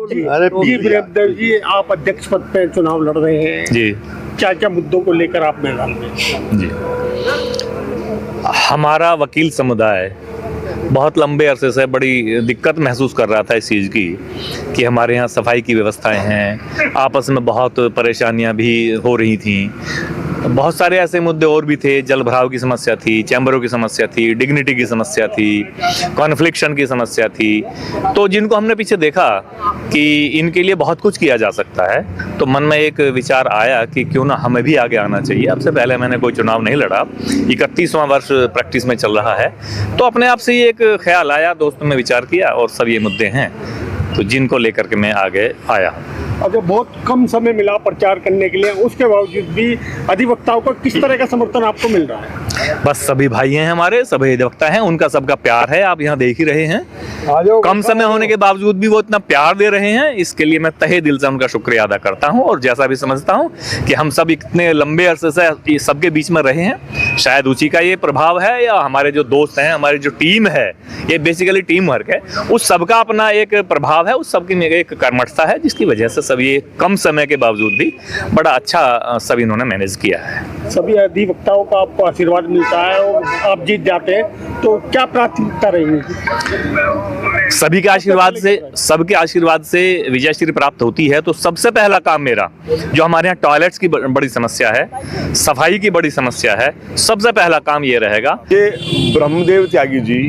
अरे जी ब्रह्मदेव जी, आप अध्यक्ष पद पे चुनाव लड़ रहे हैं जी क्या क्या मुद्दों को लेकर आप मैदान में? जी। हमारा वकील समुदाय बहुत लंबे अरसे से बड़ी दिक्कत महसूस कर रहा था इस चीज़ की कि हमारे यहाँ सफाई की व्यवस्थाएं हैं, आपस में बहुत परेशानियां भी हो रही थीं। बहुत सारे ऐसे मुद्दे और भी थे, जल भराव की समस्या थी, चैम्बरों की समस्या थी, डिग्निटी की समस्या थी, कॉन्फ्लिक्शन की समस्या थी, तो जिनको हमने पीछे देखा कि इनके लिए बहुत कुछ किया जा सकता है, तो मन में एक विचार आया कि क्यों ना हमें भी आगे आना चाहिए। अब से पहले मैंने कोई चुनाव नहीं लड़ा, 31वां वर्ष प्रैक्टिस में चल रहा है, तो अपने आप से ही एक ख्याल आया, दोस्तों में विचार किया और सब ये मुद्दे हैं तो जिनको लेकर के मैं आगे आया। अगर बहुत कम समय मिला प्रचार करने के लिए, उसके बावजूद भी अधिवक्ताओं का किस तरह का समर्थन आपको मिल रहा है? बस सभी भाई हैं हमारे, सभी अधिवक्ता हैं, उनका सबका प्यार है, आप यहाँ देख ही रहे हैं। कम समय होने के बावजूद भी वो इतना प्यार दे रहे हैं, इसके लिए मैं तहे दिल से उनका शुक्रिया अदा करता हूँ। और जैसा भी समझता हूँ कि हम सब इतने लंबे अरसे से सबके बीच में रहे हैं, शायद उसी का ये प्रभाव है, या हमारे जो दोस्त हैं, हमारी जो टीम है, ये बेसिकली टीम वर्क है, उस सबका अपना एक प्रभाव है, उस सबकी एक कर्मठता है, जिसकी वजह से सब ये कम समय के बावजूद भी बड़ा अच्छा सब इन्होंने मैनेज किया है। सभी अधिवक्ताओं का आपको आशीर्वाद मिलता है और आप जीत जाते हैं, तो क्या प्राथमिकता रहेगी? सभी के आशीर्वाद से, सबके आशीर्वाद से विजयश्री प्राप्त होती है। तो सबसे पहला काम मेरा, जो हमारे यहाँ टॉयलेट्स की बड़ी समस्या है, सफाई की बड़ी समस्या है, सबसे पहला काम ये रहेगा। ये ब्रह्मदेव त्यागी जी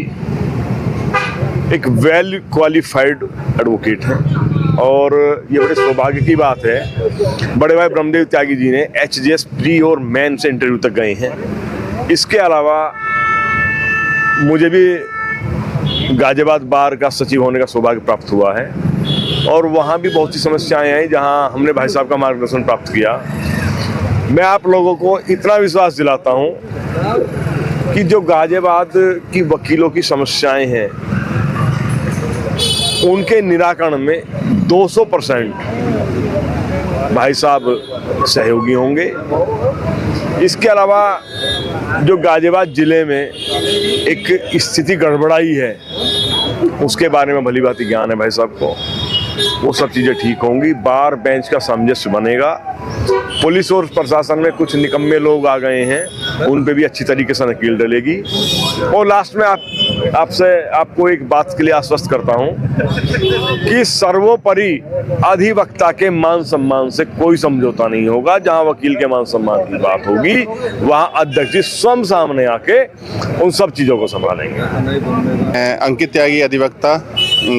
एक वेल क्वालिफाइड एडवोकेट हैं और ये बड़े सौभाग्य की बात है, बड़े भाई ब्रह्मदेव त्यागी जी ने HJS प्री और मेन से इंटरव्यू तक गए हैं। इसके अलावा मुझे भी गाजियाबाद बार का सचिव होने का सौभाग्य प्राप्त हुआ है और वहाँ भी बहुत सी समस्याएं आई जहाँ हमने भाई साहब का मार्गदर्शन प्राप्त किया। मैं आप लोगों को इतना विश्वास दिलाता हूँ कि जो गाजियाबाद की वकीलों की समस्याएं हैं उनके निराकरण में 200% भाई साहब सहयोगी होंगे। इसके अलावा जो गाजियाबाद जिले में एक स्थिति गड़बड़ाई है उसके बारे में भली भांति ज्ञान है भाई साहब को, वो सब चीज़ें ठीक होंगी। बार बेंच का सामंजस्य बनेगा। पुलिस और प्रशासन में कुछ निकम्मे लोग आ गए हैं, उन पे भी अच्छी तरीके से नकील डलेगी। और लास्ट में आपको एक बात के लिए आश्वस्त करता हूं कि सर्वोपरि अधिवक्ता के मान सम्मान से कोई समझौता नहीं होगा। जहां वकील के मान सम्मान की बात होगी वहां अध्यक्ष जी स्वयं सामने आके उन सब चीज़ों को संभालेंगे। अंकित त्यागी अधिवक्ता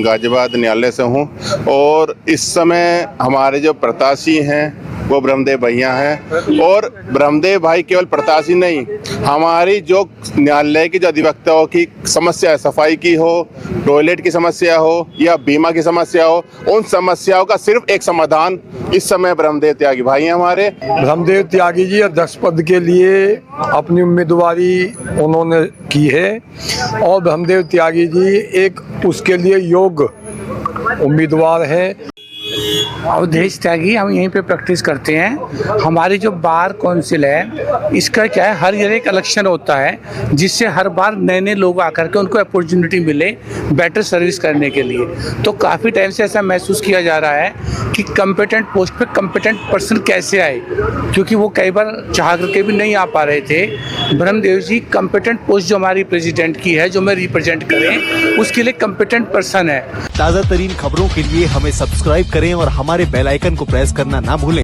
गाजियाबाद न्यायालय से हूँ और इस समय हमारे जो प्रत्याशी हैं वो ब्रह्मदेव भैया हैं। और ब्रह्मदेव भाई केवल प्रत्याशी नहीं, हमारी जो न्यायालय की जो अधिवक्ताओं की समस्या है, सफाई की हो, टॉयलेट की समस्या हो या बीमा की समस्या हो, उन समस्याओं का सिर्फ एक समाधान इस समय ब्रह्मदेव त्यागी भाई हैं हमारे। ब्रह्मदेव त्यागी जी अध्यक्ष पद के लिए अपनी उम्मीदवारी उन्होंने की है और ब्रह्मदेव त्यागी जी एक उसके लिए योग्य उम्मीदवार हैं। अवधेश त्यागी, हम यहीं पे प्रैक्टिस करते हैं। हमारी जो बार काउंसिल है, इसका क्या है, हर ईयर एक इलेक्शन होता है जिससे हर बार नए नए लोग आकर के उनको अपॉर्चुनिटी मिले बेटर सर्विस करने के लिए। तो काफ़ी टाइम से ऐसा महसूस किया जा रहा है कि कम्पिटेंट पोस्ट पे कम्पिटेंट पर्सन कैसे आए, क्योंकि वो कई बार चाह करके भी नहीं आ पा रहे थे। ब्रह्मदेव जी कम्पिटेंट पोस्ट जो हमारी प्रेसिडेंट की है, जो मैं रिप्रेजेंट करें, उसके लिए कम्पिटेंट पर्सन है। ताज़ा तरीन खबरों के लिए हमें सब्सक्राइब करें और हमारे बेल आइकन को प्रेस करना ना भूलें।